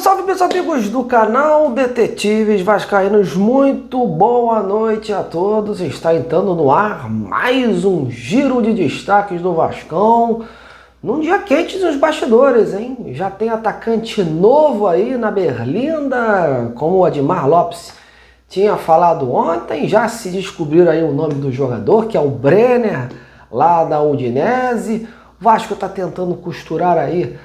salve meus amigos do canal Detetives Vascaínos, muito boa noite a todos. Está entrando no ar mais um giro de destaques do Vascão, num dia quente dos bastidores, hein? Já tem atacante novo aí na Berlinda, como o Admar Lopes tinha falado ontem. Já se descobriram aí o nome do jogador, que é o Brenner, lá da Udinese. O Vasco está tentando costurar aí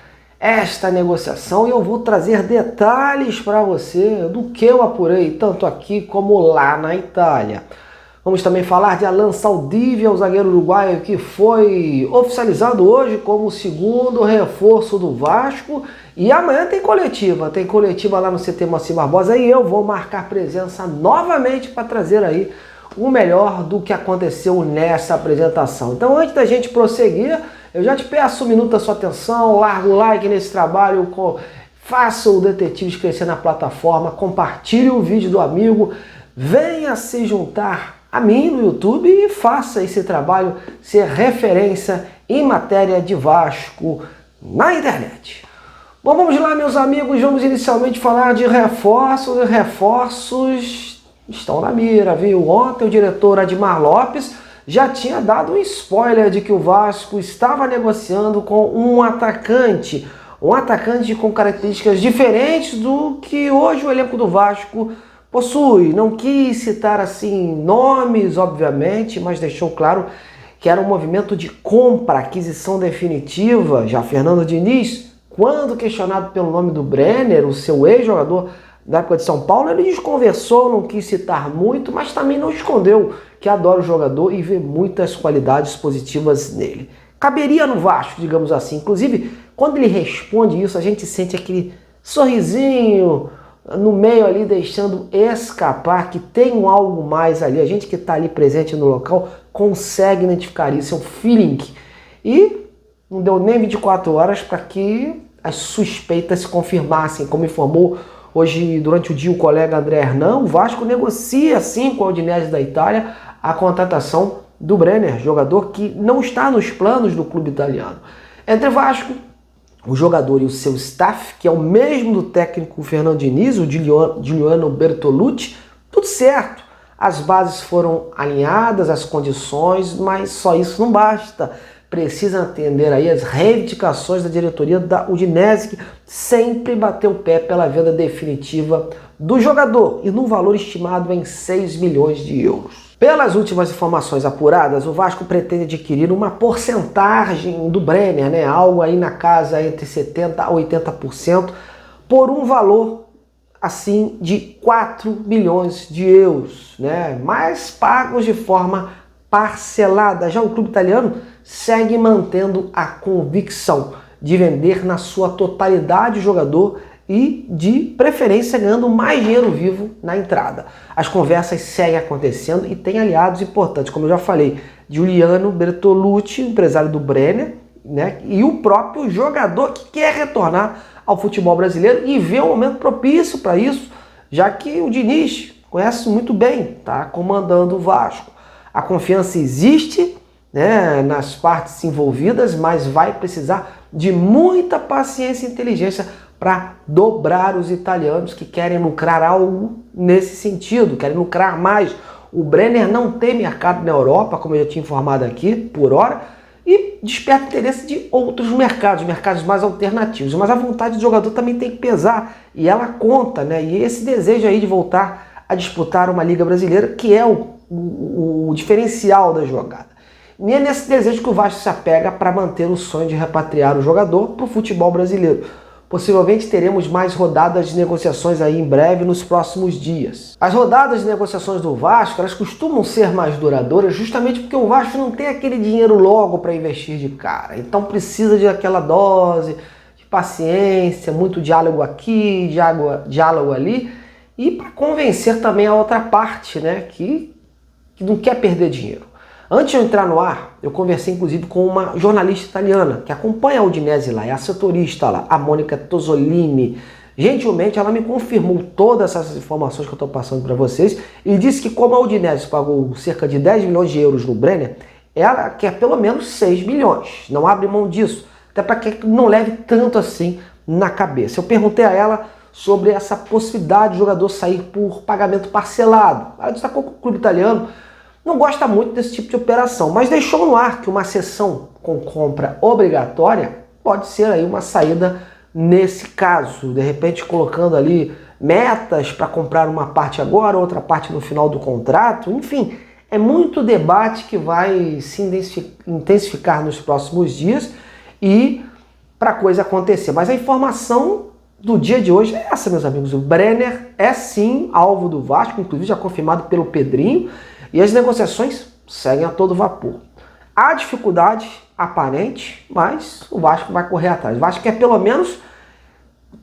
esta negociação e eu vou trazer detalhes para você do que eu apurei, tanto aqui como lá na Itália. Vamos também falar de Alan Saldívia, o zagueiro uruguaio que foi oficializado hoje como o segundo reforço do Vasco. E amanhã tem coletiva lá no CT Moacir Barbosa e eu vou marcar presença novamente para trazer aí o melhor do que aconteceu nessa apresentação. Então, antes da gente prosseguir, eu já te peço um minuto da sua atenção, larga o like nesse trabalho, faça o Detetives crescer na plataforma, compartilhe o vídeo do amigo, venha se juntar a mim no YouTube e faça esse trabalho ser referência em matéria de Vasco na internet. Bom, vamos lá, meus amigos, vamos inicialmente falar de reforços. E reforços estão na mira, viu? Ontem o diretor Admar Lopes já tinha dado um spoiler de que o Vasco estava negociando com um atacante com características diferentes do que hoje o elenco do Vasco possui. Não quis citar assim nomes, obviamente, mas deixou claro que era um movimento de compra, aquisição definitiva. Já Fernando Diniz, quando questionado pelo nome do Brenner, o seu ex-jogador da época de São Paulo, ele desconversou, não quis citar muito, mas também não escondeu que adora o jogador e vê muitas qualidades positivas nele. Caberia no Vasco, digamos assim. Inclusive, quando ele responde isso, a gente sente aquele sorrisinho no meio ali, deixando escapar que tem um algo mais ali. A gente que está ali presente no local consegue identificar isso, é um feeling. E não deu nem 24 horas para que as suspeitas se confirmassem, como informou hoje, durante o dia, o colega André Hernan. O Vasco negocia, sim, com a Udinese da Itália, a contratação do Brenner, jogador que não está nos planos do clube italiano. Entre Vasco, o jogador e o seu staff, que é o mesmo do técnico Fernando Diniz, o Giuliano Bertolucci, tudo certo. As bases foram alinhadas, as condições, mas só isso não basta. Precisa atender aí as reivindicações da diretoria da Udinese, que sempre bateu o pé pela venda definitiva do jogador e num valor estimado em 6 milhões de euros. Pelas últimas informações apuradas, o Vasco pretende adquirir uma porcentagem do Brenner, né? Algo aí na casa entre 70% a 80%, por um valor assim de 4 milhões de euros, né? Mas pagos de forma parcelada. Já o clube italiano segue mantendo a convicção de vender na sua totalidade o jogador e, de preferência, ganhando mais dinheiro vivo na entrada. As conversas seguem acontecendo e tem aliados importantes, como eu já falei, Giuliano Bertolucci, empresário do Brenner, né, e o próprio jogador que quer retornar ao futebol brasileiro e vê um momento propício para isso, já que o Diniz conhece muito bem, está comandando o Vasco. A confiança existe, né, nas partes envolvidas, mas vai precisar de muita paciência e inteligência para dobrar os italianos que querem lucrar algo nesse sentido, querem lucrar mais. O Brenner não tem mercado na Europa, como eu já tinha informado aqui, por hora, e desperta interesse de outros mercados mais alternativos. Mas a vontade do jogador também tem que pesar, e ela conta, né? E esse desejo aí de voltar a disputar uma Liga Brasileira, que é o diferencial da jogada. E é nesse desejo que o Vasco se apega para manter o sonho de repatriar o jogador para o futebol brasileiro. Possivelmente teremos mais rodadas de negociações aí em breve, nos próximos dias. As rodadas de negociações do Vasco, elas costumam ser mais duradouras justamente porque o Vasco não tem aquele dinheiro logo para investir de cara. Então precisa de aquela dose de paciência, muito diálogo aqui, diálogo ali, e para convencer também a outra parte, né, que não quer perder dinheiro. Antes de eu entrar no ar, eu conversei inclusive com uma jornalista italiana que acompanha a Udinese lá, é a setorista lá, a Mônica Tosolini. Gentilmente, ela me confirmou todas essas informações que eu estou passando para vocês e disse que como a Udinese pagou cerca de 10 milhões de euros no Brenner, ela quer pelo menos 6 milhões, não abre mão disso, até para que não leve tanto assim na cabeça. Eu perguntei a ela sobre essa possibilidade de jogador sair por pagamento parcelado. Ela destacou que o clube italiano não gosta muito desse tipo de operação, mas deixou no ar que uma cessão com compra obrigatória pode ser aí uma saída nesse caso, de repente colocando ali metas para comprar uma parte agora, outra parte no final do contrato, enfim, é muito debate que vai se intensificar nos próximos dias e para a coisa acontecer. Mas a informação do dia de hoje é essa, meus amigos. O Brenner é sim alvo do Vasco, inclusive já confirmado pelo Pedrinho, e as negociações seguem a todo vapor. Há dificuldade aparente, mas o Vasco vai correr atrás. O Vasco quer pelo menos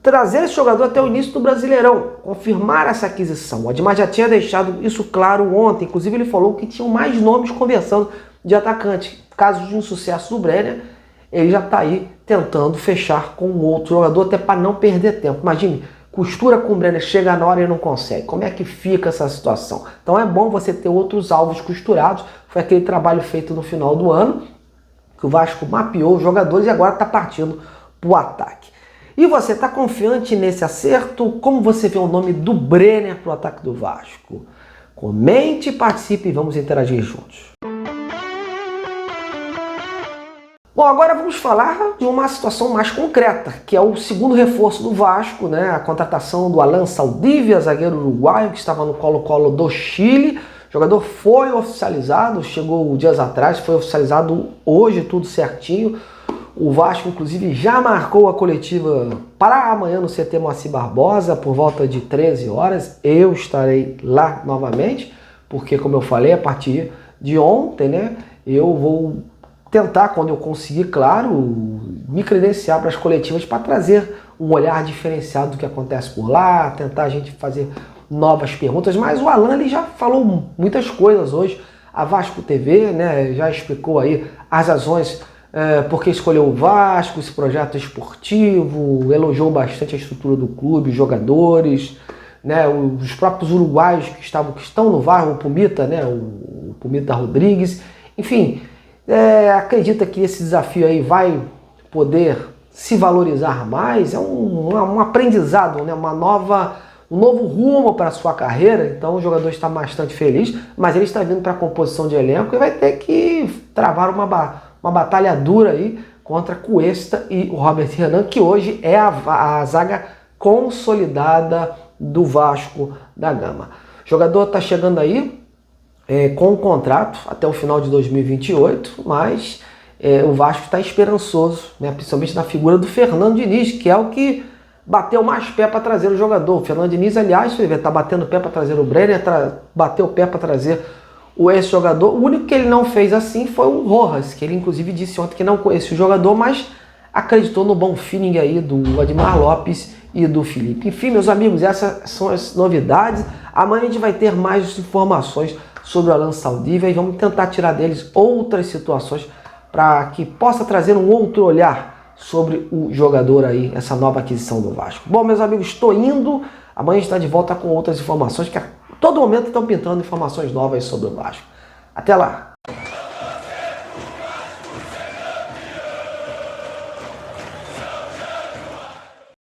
trazer esse jogador até o início do Brasileirão, confirmar essa aquisição. O Admar já tinha deixado isso claro ontem, inclusive ele falou que tinham mais nomes conversando de atacante. Caso de um sucesso do Brenner, ele já está aí tentando fechar com outro jogador, até para não perder tempo. Imagine, costura com o Brenner, chega na hora e não consegue. Como é que fica essa situação? Então é bom você ter outros alvos costurados. Foi aquele trabalho feito no final do ano, que o Vasco mapeou os jogadores e agora está partindo para o ataque. E você está confiante nesse acerto? Como você vê o nome do Brenner para o ataque do Vasco? Comente, participe e vamos interagir juntos. Bom, agora vamos falar de uma situação mais concreta, que é o segundo reforço do Vasco, né? A contratação do Alan Saldívia, zagueiro uruguaio, que estava no Colo-Colo do Chile. O jogador foi oficializado, chegou dias atrás, foi oficializado hoje, tudo certinho. O Vasco, inclusive, já marcou a coletiva para amanhã no CT Moacir Barbosa, por volta de 13 horas. Eu estarei lá novamente, porque, como eu falei, a partir de ontem, né, eu vou tentar, quando eu conseguir, claro, me credenciar para as coletivas para trazer um olhar diferenciado do que acontece por lá, tentar a gente fazer novas perguntas. Mas o Alan ele já falou muitas coisas hoje. A Vasco TV, né, já explicou aí as razões porque escolheu o Vasco, esse projeto esportivo, elogiou bastante a estrutura do clube, os jogadores, né, os próprios uruguaios que estão no Vasco, o Pumita, né, o Pumita Rodrigues, enfim, acredita que esse desafio aí vai poder se valorizar mais, é um aprendizado, né, um novo rumo para a sua carreira. Então o jogador está bastante feliz, mas ele está vindo para a composição de elenco e vai ter que travar uma batalha dura aí contra Cuesta e o Robert Renan, que hoje é a zaga consolidada do Vasco da Gama. O jogador está chegando aí com um contrato até o final de 2028, mas o Vasco está esperançoso, né, principalmente na figura do Fernando Diniz, que é o que bateu mais pé para trazer o jogador. O Fernando Diniz, aliás, está batendo pé para trazer o Brenner, bateu pé para trazer esse jogador. O único que ele não fez assim foi o Rojas, que ele inclusive disse ontem que não conhecia o jogador, mas acreditou no bom feeling aí do Admar Lopes e do Felipe. Enfim, meus amigos, essas são as novidades. Amanhã a gente vai ter mais informações sobre o Alan Saldívia e vamos tentar tirar deles outras situações para que possa trazer um outro olhar sobre o jogador aí, essa nova aquisição do Vasco. Bom, meus amigos, estou indo. Amanhã a gente está de volta com outras informações que a todo momento estão pintando informações novas sobre o Vasco. Até lá!